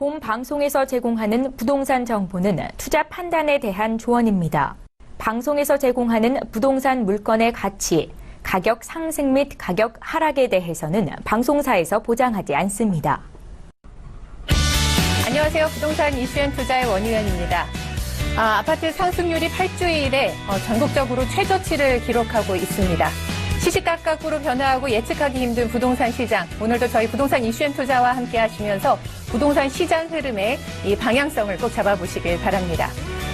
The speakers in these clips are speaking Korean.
본 방송에서 제공하는 부동산 정보는 투자 판단에 대한 조언입니다. 방송에서 제공하는 부동산 물건의 가치, 가격 상승 및 가격 하락에 대해서는 방송사에서 보장하지 않습니다. 안녕하세요. 부동산 이슈앤투자의 원유연입니다. 아파트 상승률이 8주일에 전국적으로 최저치를 기록하고 있습니다. 시시각각으로 변화하고 예측하기 힘든 부동산 시장. 오늘도 저희 부동산 이슈앤투자와 함께 하시면서 부동산 시장 흐름의 이 방향성을 꼭 잡아보시길 바랍니다.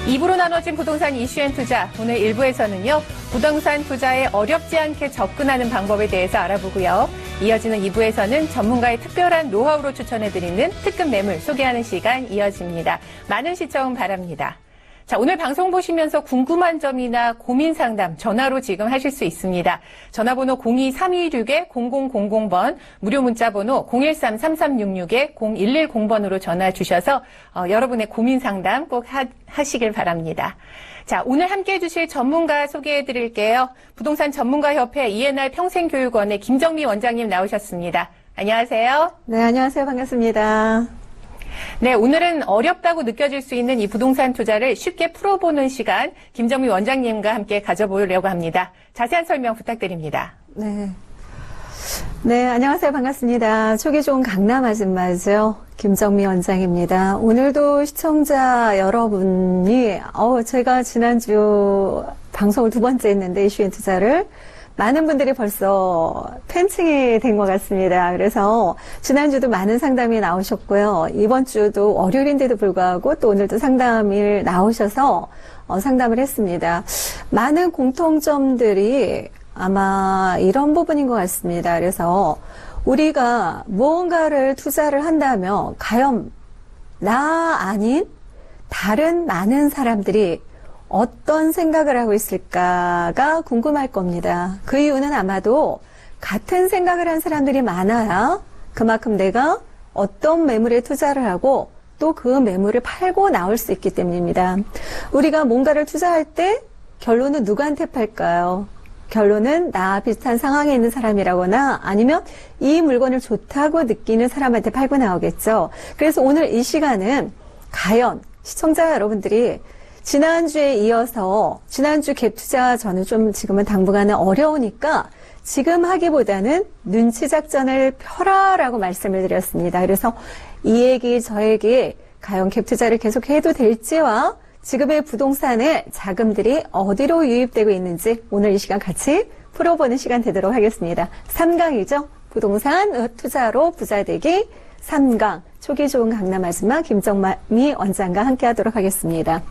2부로 나눠진 부동산 이슈앤투자. 오늘 1부에서는요. 부동산 투자에 어렵지 않게 접근하는 방법에 대해서 알아보고요. 이어지는 2부에서는 전문가의 특별한 노하우로 추천해드리는 특급 매물 소개하는 시간 이어집니다. 많은 시청 바랍니다. 자, 오늘 방송 보시면서 궁금한 점이나 고민 상담 전화로 지금 하실 수 있습니다. 전화번호 02-326-0000번, 무료 문자번호 013-3366-0110번으로 전화 주셔서 여러분의 고민 상담 꼭 하시길 바랍니다. 자, 오늘 함께 해주실 전문가 소개해 드릴게요. 부동산 전문가협회 ENR 평생교육원의 김정미 원장님 나오셨습니다. 안녕하세요. 네, 안녕하세요. 반갑습니다. 네, 오늘은 어렵다고 느껴질 수 있는 이 부동산 투자를 쉽게 풀어보는 시간 김정미 원장님과 함께 가져보려고 합니다. 자세한 설명 부탁드립니다. 네. 네, 안녕하세요. 반갑습니다. 초기 좋은 강남 아줌마죠. 김정미 원장입니다. 오늘도 시청자 여러분이, 제가 지난주 방송을 2번째 했는데 이슈앤투자를 많은 분들이 벌써 팬층이 된 것 같습니다. 그래서 지난주도 많은 상담이 나오셨고요. 이번 주도 월요일인데도 불구하고 또 오늘도 상담이 나오셔서 상담을 했습니다. 많은 공통점들이 아마 이런 부분인 것 같습니다. 그래서 우리가 무언가를 투자를 한다면 과연 나 아닌 다른 많은 사람들이 어떤 생각을 하고 있을까가 궁금할 겁니다. 그 이유는 아마도 같은 생각을 한 사람들이 많아야 그만큼 내가 어떤 매물에 투자를 하고 또 그 매물을 팔고 나올 수 있기 때문입니다. 우리가 뭔가를 투자할 때 결론은 누구한테 팔까요? 결론은 나 비슷한 상황에 있는 사람이라거나 아니면 이 물건을 좋다고 느끼는 사람한테 팔고 나오겠죠. 그래서 오늘 이 시간은 과연 시청자 여러분들이 지난주에 이어서 지난주 갭 투자 저는 좀 지금은 당분간은 어려우니까 지금 하기보다는 눈치 작전을 펴라라고 말씀을 드렸습니다. 그래서 이 얘기 저 얘기 과연 갭 투자를 계속 해도 될지와 지금의 부동산의 자금들이 어디로 유입되고 있는지 오늘 이 시간 같이 풀어보는 시간 되도록 하겠습니다. 3강이죠. 부동산 투자로 부자되기 3강 초기 좋은 강남 아줌마 김정미 원장과 함께 하도록 하겠습니다.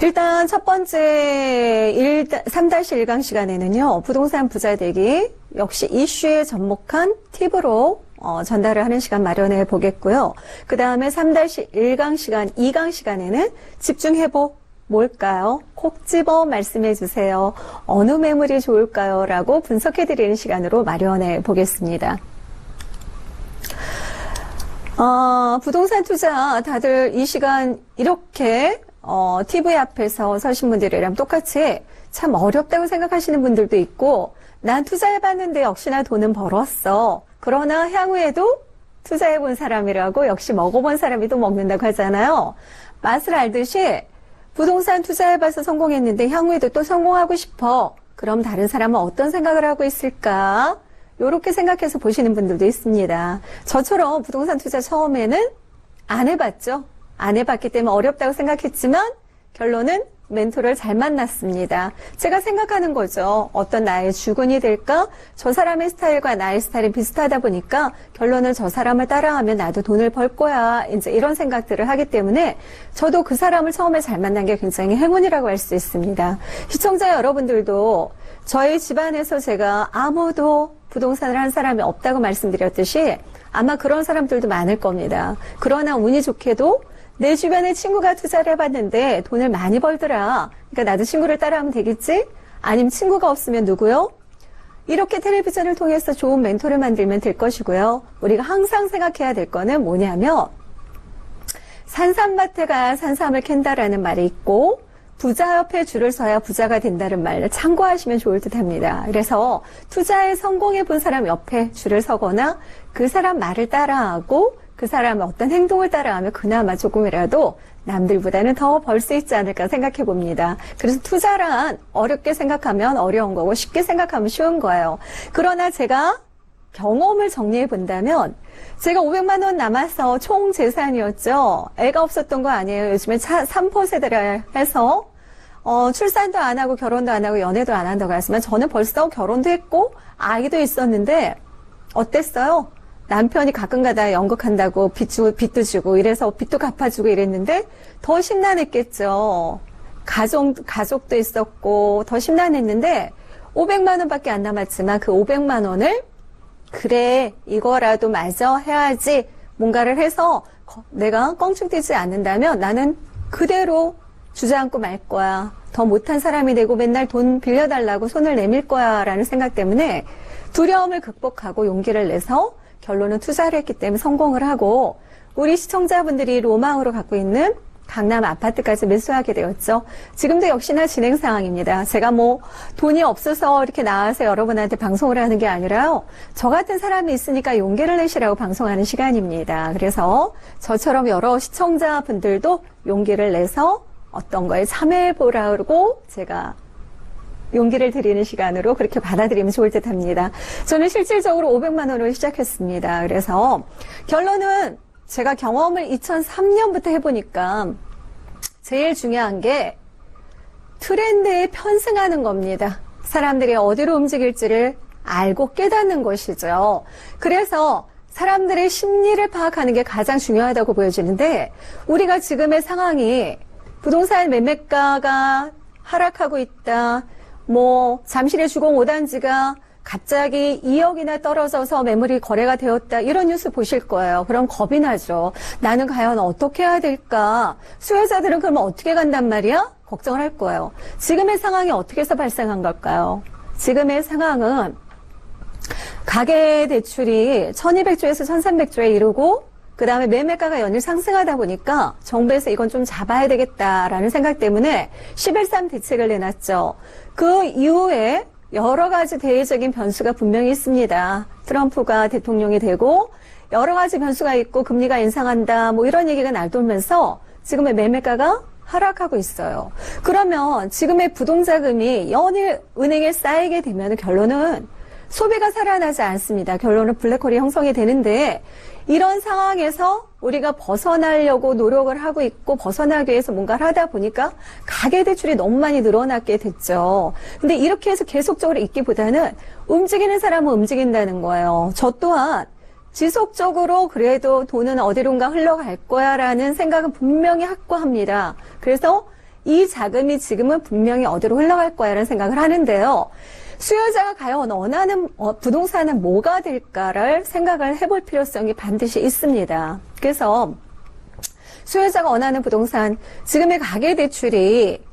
일단 첫 번째 3-1강 시간에는요. 부동산 부자되기 역시 이슈에 접목한 팁으로 전달을 하는 시간 마련해 보겠고요. 그 다음에 3-1강 시간 2강 시간에는 집중해보 뭘까요? 콕 집어 말씀해 주세요. 어느 매물이 좋을까요? 라고 분석해 드리는 시간으로 마련해 보겠습니다. 부동산 투자 다들 이 시간 이렇게 TV 앞에서 서신 분들이랑 똑같이 참 어렵다고 생각하시는 분들도 있고 난 투자해봤는데 역시나 돈은 벌었어. 그러나 향후에도 투자해본 사람이라고 역시 먹어본 사람이 또 먹는다고 하잖아요. 맛을 알듯이 부동산 투자해봐서 성공했는데 향후에도 또 성공하고 싶어. 그럼 다른 사람은 어떤 생각을 하고 있을까? 이렇게 생각해서 보시는 분들도 있습니다. 저처럼 부동산 투자 처음에는 안 해봤죠. 안 해봤기 때문에 어렵다고 생각했지만 결론은 멘토를 잘 만났습니다. 제가 생각하는 거죠. 어떤 나의 주군이 될까? 저 사람의 스타일과 나의 스타일이 비슷하다 보니까 결론은 저 사람을 따라하면 나도 돈을 벌 거야. 이제 이런 생각들을 하기 때문에 저도 그 사람을 처음에 잘 만난 게 굉장히 행운이라고 할 수 있습니다. 시청자 여러분들도 저희 집안에서 제가 아무도 부동산을 한 사람이 없다고 말씀드렸듯이 아마 그런 사람들도 많을 겁니다. 그러나 운이 좋게도 내 주변에 친구가 투자를 해봤는데 돈을 많이 벌더라. 그러니까 나도 친구를 따라하면 되겠지? 아니면 친구가 없으면 누구요? 이렇게 텔레비전을 통해서 좋은 멘토를 만들면 될 것이고요. 우리가 항상 생각해야 될 거는 뭐냐면 산삼밭에 가야 산삼을 캔다라는 말이 있고 부자 옆에 줄을 서야 부자가 된다는 말을 참고하시면 좋을 듯 합니다. 그래서 투자에 성공해 본 사람 옆에 줄을 서거나 그 사람 말을 따라하고 그 사람의 어떤 행동을 따라하면 그나마 조금이라도 남들보다는 더 벌 수 있지 않을까 생각해 봅니다. 그래서 투자란 어렵게 생각하면 어려운 거고 쉽게 생각하면 쉬운 거예요. 그러나 제가 경험을 정리해 본다면 제가 500만 원 남아서 총 재산이었죠. 애가 없었던 거 아니에요. 요즘에 3포 세대라 해서 출산도 안 하고 결혼도 안 하고 연애도 안 한다고 하지만 저는 벌써 결혼도 했고 아이도 있었는데 어땠어요? 남편이 가끔가다 연극한다고 빚도 주고 이래서 빚도 갚아주고 이랬는데 더 심란했겠죠. 가족도 있었고 더 심란했는데 500만 원밖에 안 남았지만 그 500만 원을 그래 이거라도 마저 해야지 뭔가를 해서 내가 껑충뛰지 않는다면 나는 그대로 주저앉고 말 거야. 더 못한 사람이 되고 맨날 돈 빌려달라고 손을 내밀 거야 라는 생각 때문에 두려움을 극복하고 용기를 내서 결론은 투자를 했기 때문에 성공을 하고 우리 시청자분들이 로망으로 갖고 있는 강남 아파트까지 매수하게 되었죠. 지금도 역시나 진행 상황입니다. 제가 뭐 돈이 없어서 이렇게 나와서 여러분한테 방송을 하는 게 아니라요. 저 같은 사람이 있으니까 용기를 내시라고 방송하는 시간입니다. 그래서 저처럼 여러 시청자분들도 용기를 내서 어떤 거에 참여해보라고 제가 용기를 드리는 시간으로 그렇게 받아들이면 좋을 듯 합니다. 저는 실질적으로 500만 원으로 시작했습니다. 그래서 결론은 제가 경험을 2003년부터 해보니까 제일 중요한 게 트렌드에 편승하는 겁니다. 사람들이 어디로 움직일지를 알고 깨닫는 것이죠. 그래서 사람들의 심리를 파악하는 게 가장 중요하다고 보여지는데 우리가 지금의 상황이 부동산 매매가가 하락하고 있다. 뭐 잠실의 주공 5단지가 갑자기 2억이나 떨어져서 매물이 거래가 되었다. 이런 뉴스 보실 거예요. 그럼 겁이 나죠. 나는 과연 어떻게 해야 될까? 수요자들은 그러면 어떻게 간단 말이야? 걱정을 할 거예요. 지금의 상황이 어떻게 해서 발생한 걸까요? 지금의 상황은 가계대출이 1200조에서 1300조에 이르고 그 다음에 매매가가 연일 상승하다 보니까 정부에서 이건 좀 잡아야 되겠다라는 생각 때문에 11.3 대책을 내놨죠. 그 이후에 여러 가지 대외적인 변수가 분명히 있습니다. 트럼프가 대통령이 되고 여러 가지 변수가 있고 금리가 인상한다 뭐 이런 얘기가 날돌면서 지금의 매매가가 하락하고 있어요. 그러면 지금의 부동자금이 연일 은행에 쌓이게 되면 결론은 소비가 살아나지 않습니다. 결론은 블랙홀이 형성이 되는데 이런 상황에서 우리가 벗어나려고 노력을 하고 있고 벗어나기 위해서 뭔가를 하다 보니까 가계대출이 너무 많이 늘어나게 됐죠. 근데 이렇게 해서 계속적으로 있기보다는 움직이는 사람은 움직인다는 거예요. 저 또한 지속적으로 그래도 돈은 어디론가 흘러갈 거야 라는 생각은 분명히 확고합니다. 그래서 이 자금이 지금은 분명히 어디로 흘러갈 거야 라는 생각을 하는데요. 수요자가 과연 원하는 부동산은 뭐가 될까를 생각을 해볼 필요성이 반드시 있습니다. 그래서 수요자가 원하는 부동산, 지금의 가계대출이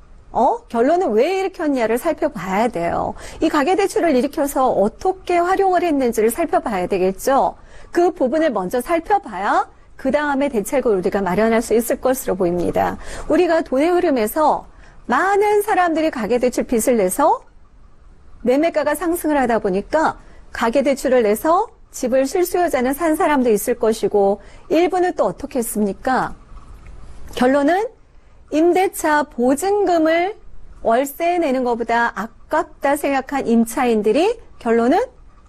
결론은 왜 일으켰냐를 살펴봐야 돼요. 이 가계대출을 일으켜서 어떻게 활용을 했는지를 살펴봐야 되겠죠. 그 부분을 먼저 살펴봐야 그 다음에 대책을 우리가 마련할 수 있을 것으로 보입니다. 우리가 돈의 흐름에서 많은 사람들이 가계대출 빚을 내서 매매가가 상승을 하다 보니까 가계대출을 내서 집을 실수요자는 산 사람도 있을 것이고 일부는 또 어떻게 했습니까? 결론은 임대차 보증금을 월세에 내는 것보다 아깝다 생각한 임차인들이 결론은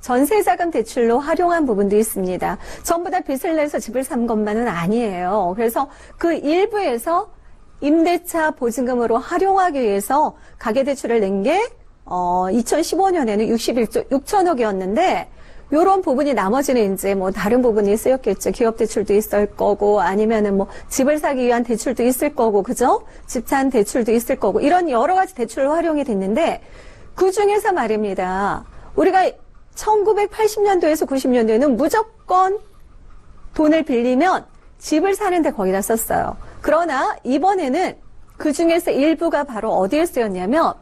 전세자금 대출로 활용한 부분도 있습니다. 전부 다 빚을 내서 집을 산 것만은 아니에요. 그래서 그 일부에서 임대차 보증금으로 활용하기 위해서 가계대출을 낸 게 2015년에는 61조 6천억이었는데 요런 부분이 나머지는 이제 뭐 다른 부분이 쓰였겠죠. 기업 대출도 있을 거고 아니면은 뭐 집을 사기 위한 대출도 있을 거고 그죠? 집산 대출도 있을 거고 이런 여러 가지 대출로 활용이 됐는데 그 중에서 말입니다. 우리가 1980년도에서 90년도에는 무조건 돈을 빌리면 집을 사는데 거기다 썼어요. 그러나 이번에는 그 중에서 일부가 바로 어디에 쓰였냐면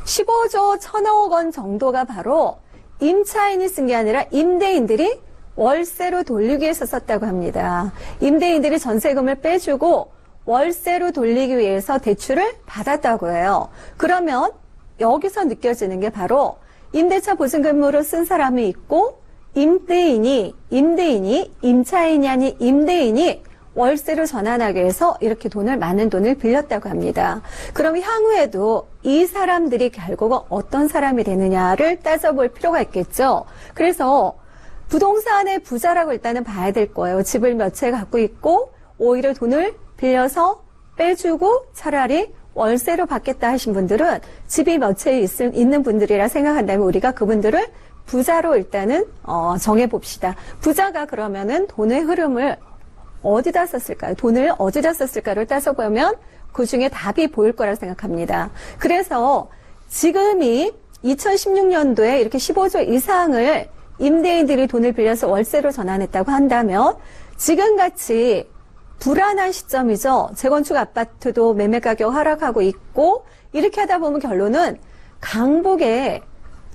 15조 1,000억 원 정도가 바로 임차인이 쓴 게 아니라 임대인들이 월세로 돌리기 위해서 썼다고 합니다. 임대인들이 전세금을 빼주고 월세로 돌리기 위해서 대출을 받았다고 해요. 그러면 여기서 느껴지는 게 바로 임대차 보증금으로 쓴 사람이 있고 임대인이, 임차인이 아닌 임대인이 월세로 전환하기 위해서 이렇게 많은 돈을 빌렸다고 합니다. 그럼 향후에도 이 사람들이 결국 어떤 사람이 되느냐를 따져볼 필요가 있겠죠. 그래서 부동산의 부자라고 일단은 봐야 될 거예요. 집을 몇 채 갖고 있고 오히려 돈을 빌려서 빼주고 차라리 월세로 받겠다 하신 분들은 집이 몇 채 있는 분들이라 생각한다면 우리가 그분들을 부자로 일단은 정해봅시다. 부자가 그러면은 돈의 흐름을 어디다 썼을까요? 돈을 어디다 썼을까를 따져보면 그 중에 답이 보일 거라 생각합니다. 그래서 지금이 2016년도에 이렇게 15조 이상을 임대인들이 돈을 빌려서 월세로 전환했다고 한다면 지금같이 불안한 시점이죠. 재건축 아파트도 매매 가격 하락하고 있고 이렇게 하다 보면 결론은 강북에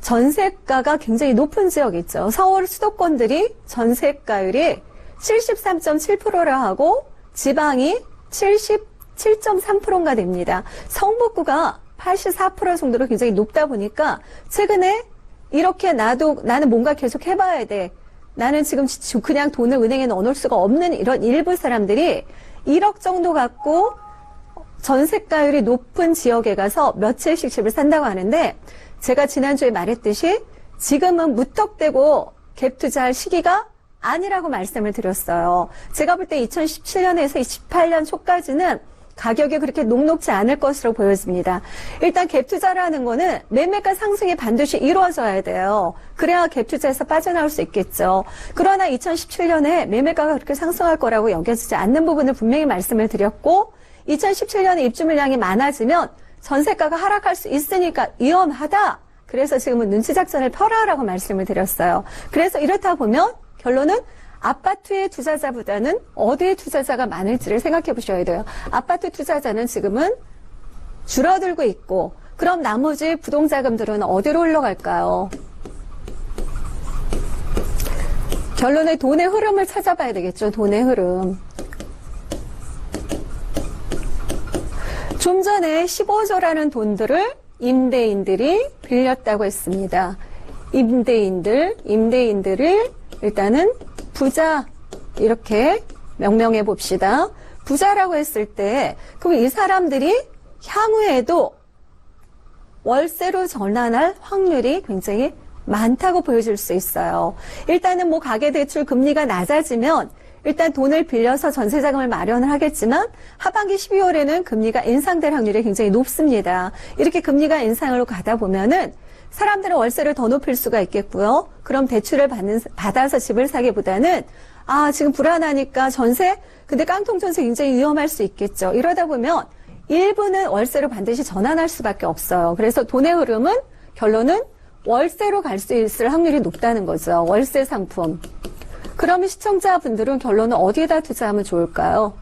전세가가 굉장히 높은 지역이 있죠. 서울 수도권들이 전세가율이 73.7%라 하고 지방이 77.3%가 됩니다. 성북구가 84% 정도로 굉장히 높다 보니까 최근에 이렇게 나는 뭔가 계속 해봐야 돼. 나는 지금 그냥 돈을 은행에 넣어놓을 수가 없는 이런 일부 사람들이 1억 정도 갖고 전세가율이 높은 지역에 가서 몇 채씩 집을 산다고 하는데 제가 지난주에 말했듯이 지금은 무턱대고 갭 투자할 시기가 아니라고 말씀을 드렸어요. 제가 볼 때 2017년에서 28년 초까지는 가격이 그렇게 녹록지 않을 것으로 보여집니다. 일단 갭 투자라는 거는 매매가 상승이 반드시 이루어져야 돼요. 그래야 갭 투자에서 빠져나올 수 있겠죠. 그러나 2017년에 매매가가 그렇게 상승할 거라고 여겨지지 않는 부분을 분명히 말씀을 드렸고 2017년에 입주 물량이 많아지면 전세가가 하락할 수 있으니까 위험하다. 그래서 지금은 눈치 작전을 펴라라고 말씀을 드렸어요. 그래서 이렇다 보면 결론은 아파트의 투자자보다는 어디에 투자자가 많을지를 생각해 보셔야 돼요. 아파트 투자자는 지금은 줄어들고 있고 그럼 나머지 부동자금들은 어디로 흘러갈까요? 결론은 돈의 흐름을 찾아봐야 되겠죠. 돈의 흐름. 좀 전에 15조라는 돈들을 임대인들이 빌렸다고 했습니다. 임대인들을 일단은 부자 이렇게 명명해 봅시다. 부자라고 했을 때 그럼 이 사람들이 향후에도 월세로 전환할 확률이 굉장히 많다고 보여질 수 있어요. 일단은 뭐 가계대출 금리가 낮아지면 일단 돈을 빌려서 전세자금을 마련을 하겠지만 하반기 12월에는 금리가 인상될 확률이 굉장히 높습니다. 이렇게 금리가 인상으로 가다 보면은 사람들은 월세를 더 높일 수가 있겠고요. 그럼 대출을 받아서 집을 사기보다는 지금 불안하니까 근데 깡통 전세 굉장히 위험할 수 있겠죠. 이러다 보면 일부는 월세로 반드시 전환할 수밖에 없어요. 그래서 돈의 흐름은 결론은 월세로 갈 수 있을 확률이 높다는 거죠. 월세 상품. 그러면 시청자분들은 결론은 어디에다 투자하면 좋을까요?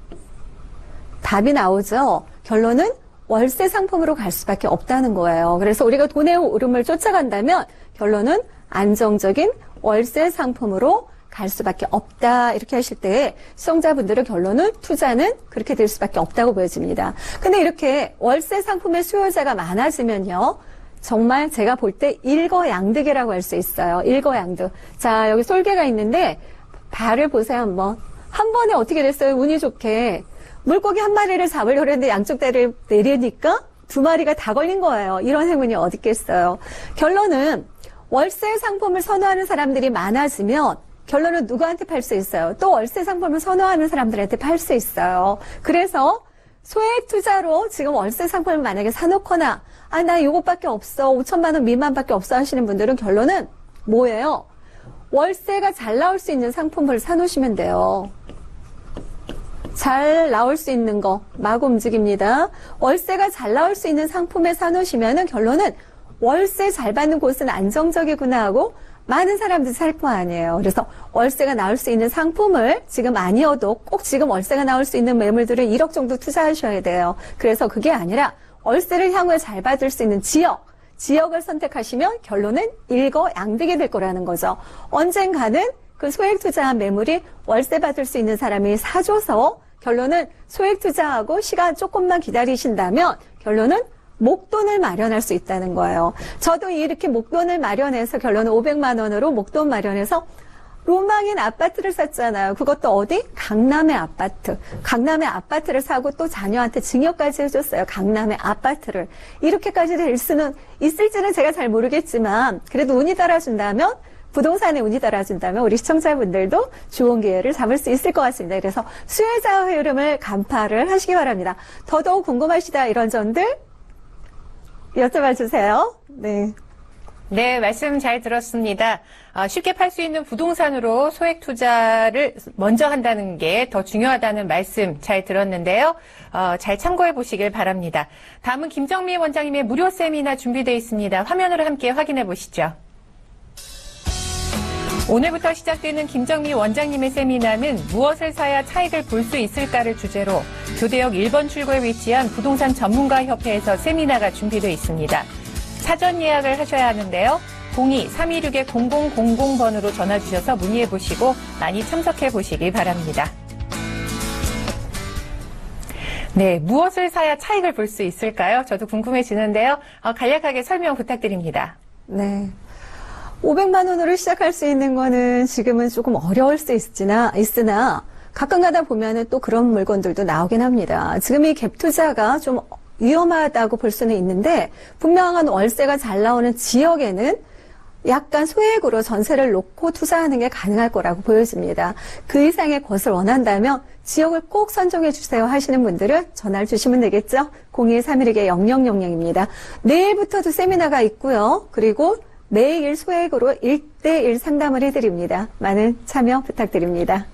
답이 나오죠. 결론은 월세 상품으로 갈 수밖에 없다는 거예요. 그래서 우리가 돈의 흐름을 쫓아간다면 결론은 안정적인 월세 상품으로 갈 수밖에 없다. 이렇게 하실 때 시청자분들의 결론은 투자는 그렇게 될 수밖에 없다고 보여집니다. 근데 이렇게 월세 상품의 수요자가 많아지면요. 정말 제가 볼 때 일거양득이라고 할 수 있어요. 일거양득. 자, 여기 솔개가 있는데 발을 보세요 한번. 한 번에 어떻게 됐어요? 운이 좋게. 물고기 한 마리를 잡으려고 했는데 양쪽 다리를 내리니까 두 마리가 다 걸린 거예요. 이런 행운이 어디 있겠어요. 결론은 월세 상품을 선호하는 사람들이 많아지면 결론은 누구한테 팔 수 있어요? 또 월세 상품을 선호하는 사람들한테 팔 수 있어요. 그래서 소액 투자로 지금 월세 상품을 만약에 사놓거나 나 이것밖에 없어. 5천만 원 미만밖에 없어 하시는 분들은 결론은 뭐예요? 월세가 잘 나올 수 있는 상품을 사놓으시면 돼요. 잘 나올 수 있는 거 마구 움직입니다. 월세가 잘 나올 수 있는 상품에 사놓으시면은 결론은 월세 잘 받는 곳은 안정적이구나 하고 많은 사람들이 살 거 아니에요. 그래서 월세가 나올 수 있는 상품을 지금 아니어도 꼭 지금 월세가 나올 수 있는 매물들은 1억 정도 투자하셔야 돼요. 그래서 그게 아니라 월세를 향후에 잘 받을 수 있는 지역을 선택하시면 결론은 일거양득이 될 거라는 거죠. 언젠가는 그 소액 투자한 매물이 월세 받을 수 있는 사람이 사줘서 결론은 소액 투자하고 시간 조금만 기다리신다면 결론은 목돈을 마련할 수 있다는 거예요. 저도 이렇게 목돈을 마련해서 결론은 500만 원으로 목돈 마련해서 로망인 아파트를 샀잖아요. 그것도 어디? 강남의 아파트. 강남의 아파트를 사고 또 자녀한테 증여까지 해줬어요. 강남의 아파트를. 이렇게까지 될 수는 있을지는 제가 잘 모르겠지만 그래도 운이 따라준다면 부동산에 운이 따라준다면 우리 시청자분들도 좋은 기회를 잡을 수 있을 것 같습니다. 그래서 수혜자 흐름을 간파를 하시기 바랍니다. 더더욱 궁금하시다 이런 점들 여쭤봐 주세요. 네. 네, 말씀 잘 들었습니다. 쉽게 팔 수 있는 부동산으로 소액 투자를 먼저 한다는 게 더 중요하다는 말씀 잘 들었는데요. 잘 참고해 보시길 바랍니다. 다음은 김정미 원장님의 무료 세미나 준비되어 있습니다. 화면으로 함께 확인해 보시죠. 오늘부터 시작되는 김정미 원장님의 세미나는 무엇을 사야 차익을 볼 수 있을까를 주제로 교대역 1번 출구에 위치한 부동산 전문가 협회에서 세미나가 준비되어 있습니다. 사전 예약을 하셔야 하는데요. 02-326-0000번으로 전화 주셔서 문의해 보시고 많이 참석해 보시기 바랍니다. 네, 무엇을 사야 차익을 볼 수 있을까요? 저도 궁금해지는데요. 간략하게 설명 부탁드립니다. 네. 500만 원으로 시작할 수 있는 거는 지금은 조금 어려울 수 있으나 가끔 가다 보면은 또 그런 물건들도 나오긴 합니다. 지금 이 갭 투자가 좀 위험하다고 볼 수는 있는데 분명한 월세가 잘 나오는 지역에는 약간 소액으로 전세를 놓고 투자하는 게 가능할 거라고 보여집니다. 그 이상의 것을 원한다면 지역을 꼭 선정해 주세요 하시는 분들은 전화를 주시면 되겠죠. 02-316-0000입니다. 내일부터도 세미나가 있고요. 그리고 매일 소액으로 1대1 상담을 해드립니다. 많은 참여 부탁드립니다.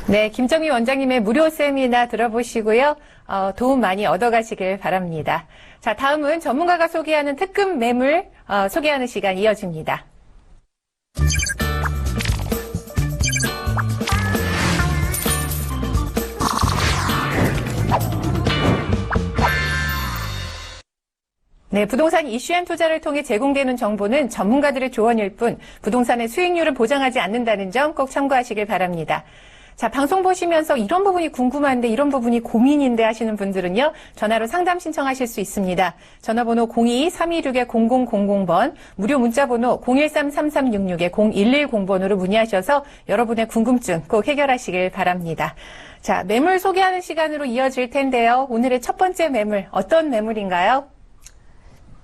네, 김정미 원장님의 무료 세미나 들어보시고요. 도움 많이 얻어가시길 바랍니다. 자, 다음은 전문가가 소개하는 특급 매물 소개하는 시간 이어집니다. 네, 부동산 이슈앤 투자를 통해 제공되는 정보는 전문가들의 조언일 뿐 부동산의 수익률을 보장하지 않는다는 점 꼭 참고하시길 바랍니다. 자, 방송 보시면서 이런 부분이 궁금한데 이런 부분이 고민인데 하시는 분들은요. 전화로 상담 신청하실 수 있습니다. 전화번호 02-326-0000번, 무료 문자번호 013-3366-0110번으로 문의하셔서 여러분의 궁금증 꼭 해결하시길 바랍니다. 자, 매물 소개하는 시간으로 이어질 텐데요. 오늘의 첫 번째 매물 어떤 매물인가요?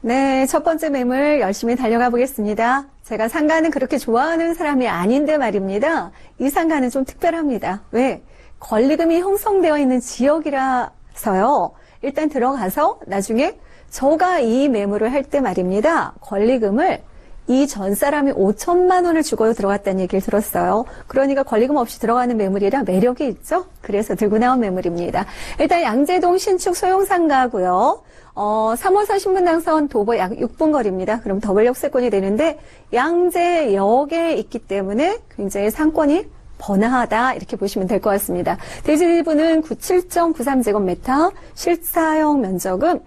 네, 첫 번째 매물 열심히 달려가 보겠습니다. 제가 상가는 그렇게 좋아하는 사람이 아닌데 말입니다. 이 상가는 좀 특별합니다. 왜? 권리금이 형성되어 있는 지역이라서요. 일단 들어가서 나중에 저가 이 매물을 할 때 말입니다. 권리금을 이 전 사람이 5천만 원을 주고 들어갔다는 얘기를 들었어요. 그러니까 권리금 없이 들어가는 매물이라 매력이 있죠? 그래서 들고 나온 매물입니다. 일단 양재동 신축 소형 상가고요. 3호선 신분당선 도보 약 6분 거리입니다. 그럼 더블 역세권이 되는데 양재역에 있기 때문에 굉장히 상권이 번화하다 이렇게 보시면 될 것 같습니다. 대지부는 97.93제곱미터, 실사용 면적은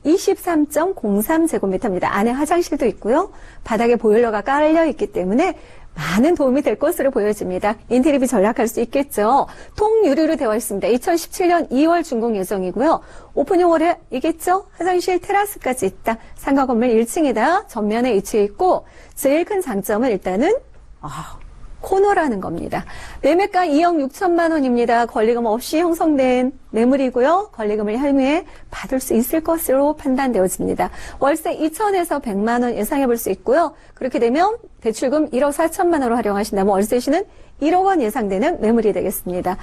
23.03제곱미터입니다. 안에 화장실도 있고요. 바닥에 보일러가 깔려 있기 때문에 많은 도움이 될 것으로 보여집니다. 인테리어비 전략할 수 있겠죠. 통유리로 되어 있습니다. 2017년 2월 준공 예정이고요. 오픈용어를 이겠죠. 화장실 테라스까지 있다. 상가 건물 1층이다. 전면에 위치해 있고 제일 큰 장점은 일단은 코너라는 겁니다. 매매가 2억 6천만 원입니다. 권리금 없이 형성된 매물이고요. 권리금을 향후에 받을 수 있을 것으로 판단되어집니다. 월세 2천에서 100만 원 예상해 볼 수 있고요. 그렇게 되면 대출금 1억 4천만 원으로 활용하신다면 월세시는 1억 원 예상되는 매물이 되겠습니다.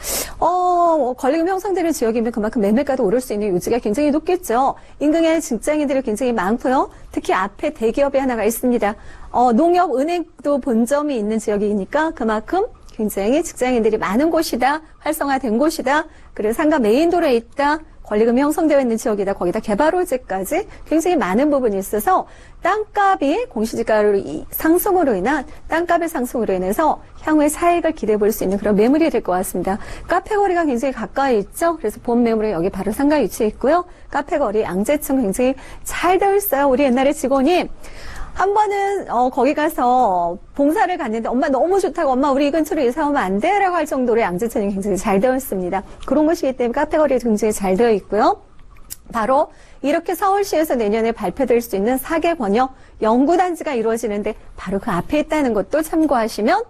권리금 형성되는 지역이면 그만큼 매매가도 오를 수 있는 요지가 굉장히 높겠죠. 인근에 직장인들이 굉장히 많고요. 특히 앞에 대기업이 하나가 있습니다. 농협, 은행도 본점이 있는 지역이니까 그만큼 굉장히 직장인들이 많은 곳이다. 활성화된 곳이다. 그리고 상가 메인도로에 있다. 권리금이 형성되어 있는 지역이다. 거기다 개발호재까지 굉장히 많은 부분이 있어서 땅값이 공시지가로 상승으로 인한 땅값의 상승으로 인해서 향후에 차익을 기대해 볼 수 있는 그런 매물이 될 것 같습니다. 카페거리가 굉장히 가까이 있죠. 그래서 본 매물은 여기 바로 상가에 위치해 있고요. 카페거리 양재층 굉장히 잘 되어 있어요. 우리 옛날에 직원이 한 번은 거기 가서 봉사를 갔는데 엄마 너무 좋다고 엄마 우리 이 근처로 이사 오면 안 돼? 라고 할 정도로 양재천이 굉장히 잘 되어 있습니다. 그런 곳이기 때문에 카페거리도 굉장히 잘 되어 있고요. 바로 이렇게 서울시에서 내년에 발표될 수 있는 4개 권역 연구단지가 이루어지는데 바로 그 앞에 있다는 것도 참고하시면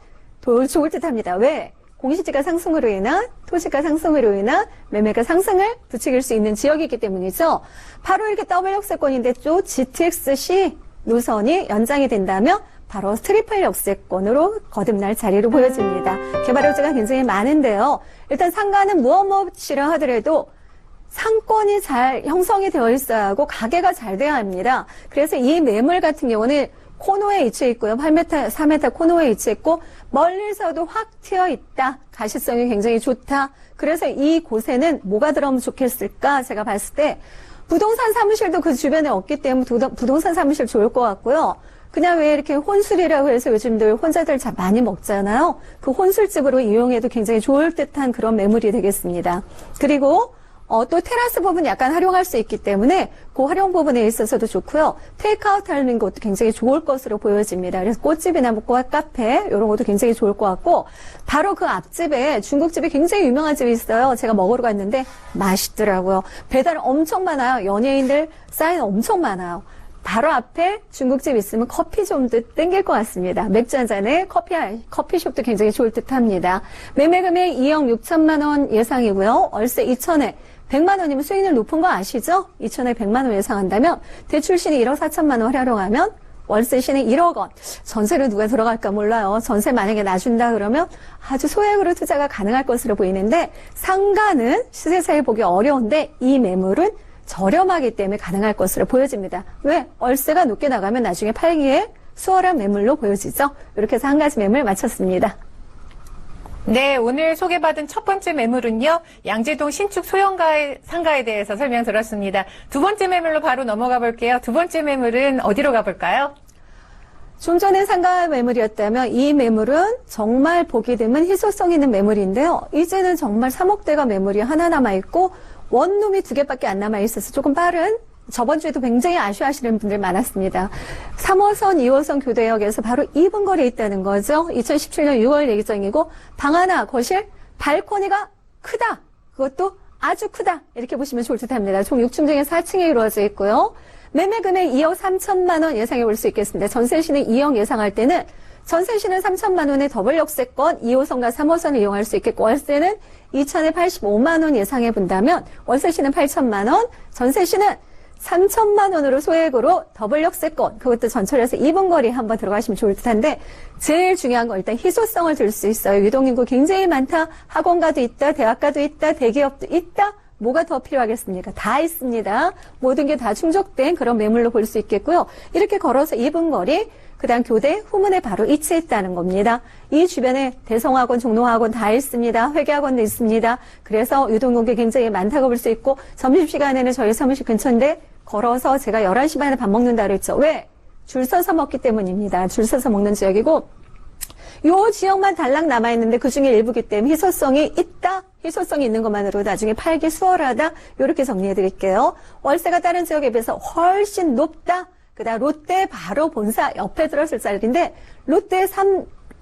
좋을 듯합니다. 왜? 공시지가 상승으로 인한 토지가 상승으로 인한 매매가 상승을 부추길 수 있는 지역이기 때문이죠. 바로 이렇게 더블 역세권인데 또 GTX-C 노선이 연장이 된다면 바로 트리플 역세권으로 거듭날 자리로 보여집니다. 개발 호재가 굉장히 많은데요. 일단 상가는 무엇이라 하더라도 상권이 잘 형성이 되어 있어야 하고 가게가 잘 돼야 합니다. 그래서 이 매물 같은 경우는 코너에 위치해 있고요. 8m, 4m 코너에 위치했고 멀리서도 확 튀어 있다. 가시성이 굉장히 좋다. 그래서 이 곳에는 뭐가 들어오면 좋겠을까? 제가 봤을 때 부동산 사무실도 그 주변에 없기 때문에 부동산 사무실 좋을 것 같고요. 그냥 왜 이렇게 혼술이라고 해서 요즘들 혼자들 잘 많이 먹잖아요. 그 혼술집으로 이용해도 굉장히 좋을 듯한 그런 매물이 되겠습니다. 그리고 또 테라스 부분 약간 활용할 수 있기 때문에 그 활용 부분에 있어서도 좋고요. 테이크아웃 하는 것도 굉장히 좋을 것으로 보여집니다. 그래서 꽃집이나 꽃 카페 이런 것도 굉장히 좋을 것 같고 바로 그 앞집에 중국집이 굉장히 유명한 집이 있어요. 제가 먹으러 갔는데 맛있더라고요. 배달 엄청 많아요. 연예인들 사인 엄청 많아요. 바로 앞에 중국집 있으면 커피 좀 땡길 것 같습니다. 맥주 한 잔에 커피숍도 굉장히 좋을 듯 합니다. 매매 금액 2억 6천만 원 예상이고요. 월세 2천에 100만 원이면 수익률 높은 거 아시죠? 2천에 100만 원 예상한다면 대출 신이 1억 4천만 원 활용하면 월세 신이 1억 원. 전세로 누가 들어갈까 몰라요. 전세 만약에 놔준다 그러면 아주 소액으로 투자가 가능할 것으로 보이는데 상가는 시세차이 보기 어려운데 이 매물은 저렴하기 때문에 가능할 것으로 보여집니다. 왜? 월세가 높게 나가면 나중에 팔기에 수월한 매물로 보여지죠. 이렇게 해서 한 가지 매물 마쳤습니다. 네, 오늘 소개받은 첫 번째 매물은요, 양재동 신축 소형 상가에 대해서 설명 들었습니다. 두 번째 매물로 바로 넘어가 볼게요. 두 번째 매물은 어디로 가볼까요? 좀 전에 상가 매물이었다면 이 매물은 정말 보기 드문 희소성 있는 매물인데요. 이제는 정말 3억대가 매물이 하나 남아있고 원룸이 2개밖에 안 남아있어서 조금 빠른 저번 주에도 굉장히 아쉬워하시는 분들 많았습니다. 3호선, 2호선 교대역에서 바로 2분 거리에 있다는 거죠. 2017년 6월 예정이고 방 하나, 거실, 발코니가 크다. 그것도 아주 크다. 이렇게 보시면 좋을 듯 합니다. 총 6층 중에 4층에 이루어져 있고요. 매매 금액 2억 3천만 원 예상해 볼 수 있겠습니다. 전세시는 2억 예상할 때는 전세시는 3천만 원의 더블 역세권 2호선과 3호선을 이용할 수 있겠고 월세는 2천에 85만 원 예상해 본다면 월세시는 8천만 원, 전세시는 3천만 원으로 소액으로 더블 역세권 그것도 전철에서 2분 거리에 한번 들어가시면 좋을 듯한데 제일 중요한 건 일단 희소성을 줄 수 있어요. 유동인구 굉장히 많다. 학원가도 있다. 대학가도 있다. 대기업도 있다. 뭐가 더 필요하겠습니까? 다 있습니다. 모든 게 다 충족된 그런 매물로 볼 수 있겠고요. 이렇게 걸어서 2분 거리 그다음 교대 후문에 바로 위치했다는 겁니다. 이 주변에 대성학원, 종로학원 다 있습니다. 회계학원도 있습니다. 그래서 유동인구 굉장히 많다고 볼 수 있고 점심시간에는 저희 사무실 근처인데 걸어서 제가 11시 반에 밥 먹는다고 했죠. 왜? 줄 서서 먹기 때문입니다. 줄 서서 먹는 지역이고 요 지역만 달랑 남아있는데 그중에 일부기 때문에 희소성이 있다. 희소성이 있는 것만으로 나중에 팔기 수월하다. 이렇게 정리해드릴게요. 월세가 다른 지역에 비해서 훨씬 높다. 그다음 롯데 바로 본사 옆에 들어설 자리인데 롯데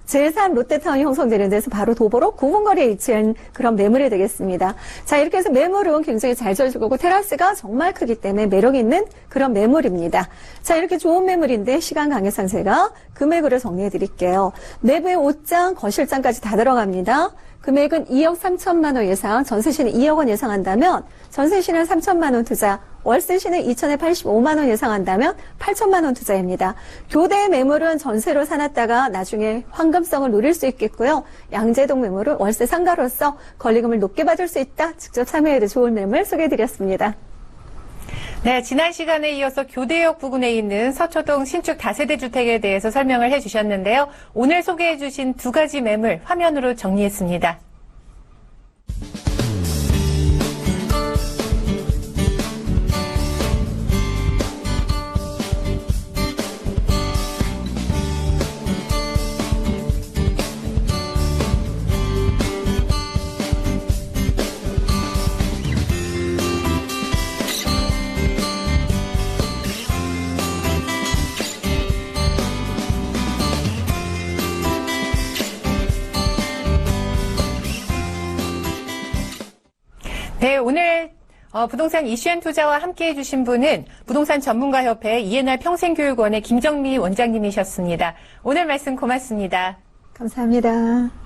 제3 롯데타운이 형성되는 데서 바로 도보로 9분 거리에 위치한 그런 매물이 되겠습니다. 자, 이렇게 해서 매물은 굉장히 잘 지어질 거고 테라스가 정말 크기 때문에 매력 있는 그런 매물입니다. 자, 이렇게 좋은 매물인데 시간 관계상 제가 금액으로 정리해 드릴게요. 내부에 옷장, 거실장까지 다 들어갑니다. 금액은 2억 3천만 원 예상, 전세시는 2억 원 예상한다면 전세시는 3천만 원 투자, 월세시는 2천에 85만 원 예상한다면 8천만 원 투자입니다. 교대 매물은 전세로 사놨다가 나중에 황금성을 누릴 수 있겠고요. 양재동 매물은 월세 상가로서 권리금을 높게 받을 수 있다. 직접 참여해도 좋은 매물 소개해드렸습니다. 네, 지난 시간에 이어서 교대역 부근에 있는 서초동 신축 다세대 주택에 대해서 설명을 해주셨는데요. 오늘 소개해주신 두 가지 매물 화면으로 정리했습니다. 네, 오늘 부동산 이슈앤투자와 함께해 주신 분은 부동산 전문가협회 이해날 평생교육원의 김정미 원장님이셨습니다. 오늘 말씀 고맙습니다. 감사합니다.